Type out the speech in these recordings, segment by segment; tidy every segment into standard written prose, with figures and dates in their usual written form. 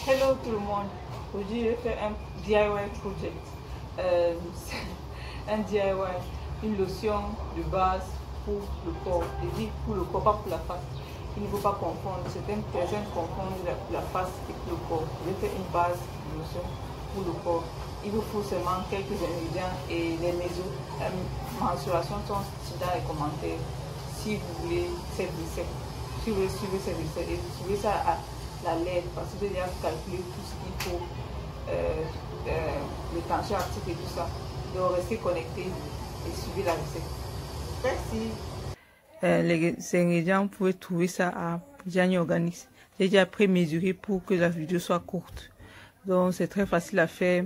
Hello tout le monde. Aujourd'hui, je vais faire un DIY project. Euh, un DIY, une lotion de base pour le corps. Je dis pour le corps, pas pour la face. Il ne faut pas confondre. Certaines personnes confondent la face et le corps. Je vais faire une base de lotion pour le corps. Il vous faut seulement quelques ingrédients et les mensurations sont dans les commentaires. Si vous voulez cette recette, si vous voulez suivre cette recette et suivez ça à la lettre, parce que vous avez calculé tout ce qu'il faut, les tensions actifs et tout ça. Donc restez connectés et suivez la recette. Merci. Les ingrédients, vous pouvez trouver ça à Gianni Organics. J'ai déjà prémesuré pour que la vidéo soit courte. Donc c'est très facile à faire.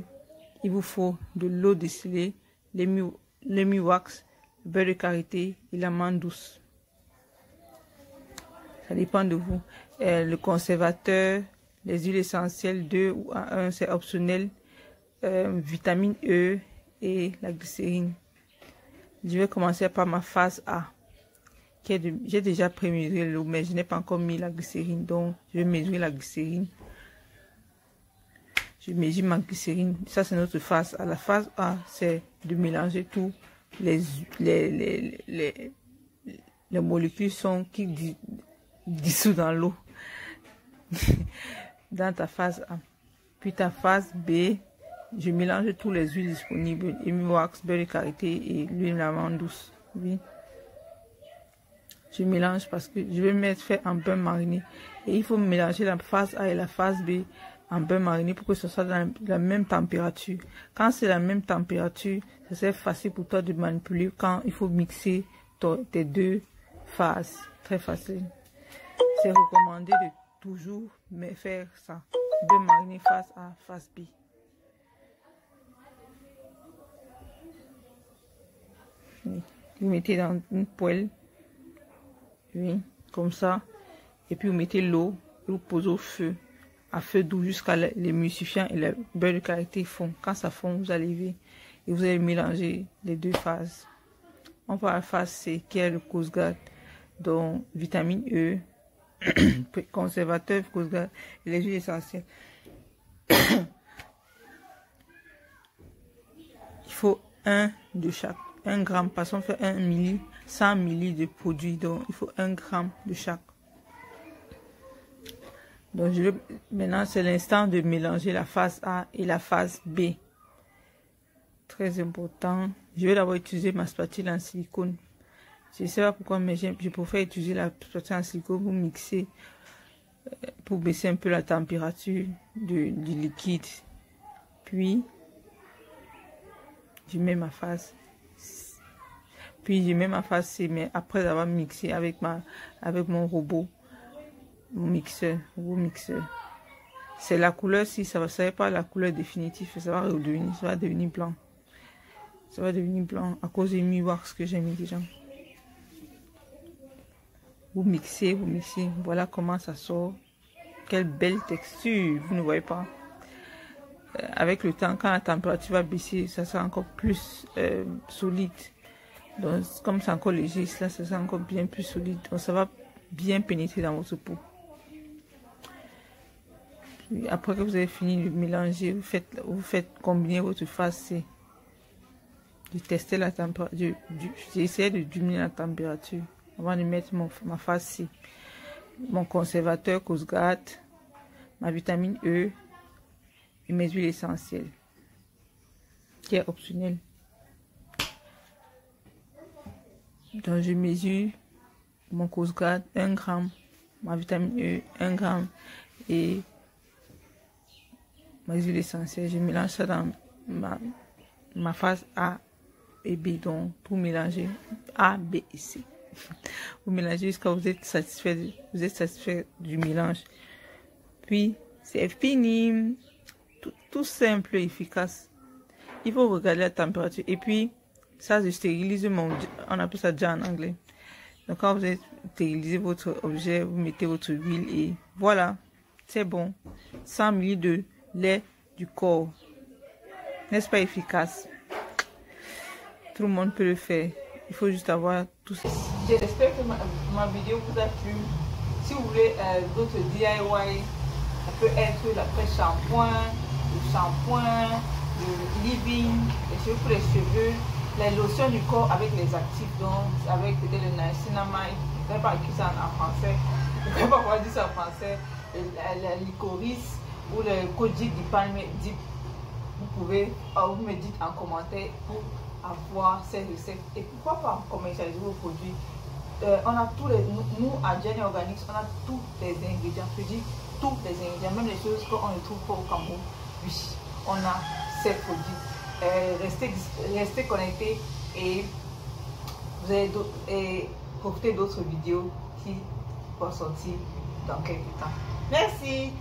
Il vous faut de l'eau distillée, l'emi-wax, le beurre de karité et l'amande douce. Ça dépend de vous. Le conservateur, les huiles essentielles 2 ou A1, c'est optionnel. Vitamine E et la glycérine. Je vais commencer par ma phase A. J'ai déjà prémesuré l'eau, mais je n'ai pas encore mis la glycérine. Donc, je vais mesurer la glycérine. Je mesure ma glycérine. Ça, c'est notre phase A. La phase A, c'est de mélanger tout. Les molécules sont qui dissous dans l'eau. Dans ta phase A. Puis ta phase B, je mélange tous les huiles disponibles. Emi-wax, beurre de karité et l'huile d'amande douce. Oui. Je mélange parce que je vais faire en beurre mariné. Et il faut mélanger la phase A et la phase B en beurre mariné pour que ce soit dans la même température. Quand c'est la même température, c'est facile pour toi de manipuler quand il faut mixer tes deux phases. Très facile. C'est recommandé de toujours faire ça. Beurre mariné phase A, phase B. Oui. Vous mettez dans une poêle. Oui, comme ça. Et puis vous mettez l'eau et vous posez au feu. À feu doux jusqu'à l'émulsifiant et le beurre de karité fond. Quand ça fond, vous allez lever et vous allez mélanger les deux phases. On va à la phase C qui est le Coast Guard. Donc vitamine E, conservateur Coast Guard et les huiles essentielles. Il faut 1 de chaque. 1 gramme, parce qu'on fait 1 milli, 100 milli de produit, donc il faut 1 gramme de chaque. Donc maintenant c'est l'instant de mélanger la phase A et la phase B. Très important. Je vais d'abord utiliser ma spatule en silicone. Je ne sais pas pourquoi, mais je préfère utiliser la spatule en silicone pour mixer, pour baisser un peu la température du liquide. Puis je mets ma phase. Puis je mets ma phase C, mais après avoir mixé avec mon robot, mon mixeur. C'est la couleur, si ça n'est pas la couleur définitive, ça va devenir blanc. Ça va devenir blanc à cause du mi-wax que j'ai mis déjà. Vous mixez. Voilà comment ça sort. Quelle belle texture, vous ne voyez pas. Avec le temps, quand la température va baisser, ça sera encore plus solide. Donc, comme c'est encore léger, ça sera encore bien plus solide. Donc, ça va bien pénétrer dans votre peau. Puis, après que vous avez fini de mélanger, vous faites combiner votre phase C. De tester la température. J'ai essayé de diminuer la température avant de mettre ma phase C. Mon conservateur Coast Guard, ma vitamine E et mes huiles essentielles, qui est optionnel. Donc je mesure mon Coast Guard 1 gramme, ma vitamine E 1 gramme et mes huiles essentielles. Je mélange ça dans ma phase A et B, donc pour mélanger A, B et C. Vous mélangez jusqu'à vous êtes satisfait du mélange. Puis c'est fini. Tout simple et efficace. Il faut regarder la température. Et puis ça, je stérilise on appelle ça déjà en anglais. Donc quand vous avez stérilisé votre objet, vous mettez votre huile et voilà, c'est bon. 100 ml de lait du corps. N'est-ce pas efficace? Tout le monde peut le faire. Il faut juste avoir tout ça. J'espère que ma vidéo vous a plu. Si vous voulez d'autres DIY Ça peut être l'après-shampoing, le shampoing, le leave-in, les cheveux pour les cheveux, les lotions du corps avec les actifs, donc avec peut-être le niacinamide, je ne vais pas écrire ça en français, je ne vais pas pouvoir dire ça en français, la licorice ou le kojic du palme dip. Vous pouvez, vous me dites en commentaire pour avoir ces recettes et pourquoi pas commercialiser vos produits. On a tous les, nous à Jenny Organics, on a tous les ingrédients, je dis tous les ingrédients, même les choses qu'on ne trouve pas au Cameroun. Oui, on a ces produits. Restez connectés et vous allez profiter d'autres vidéos qui vont sortir dans quelques temps. Merci.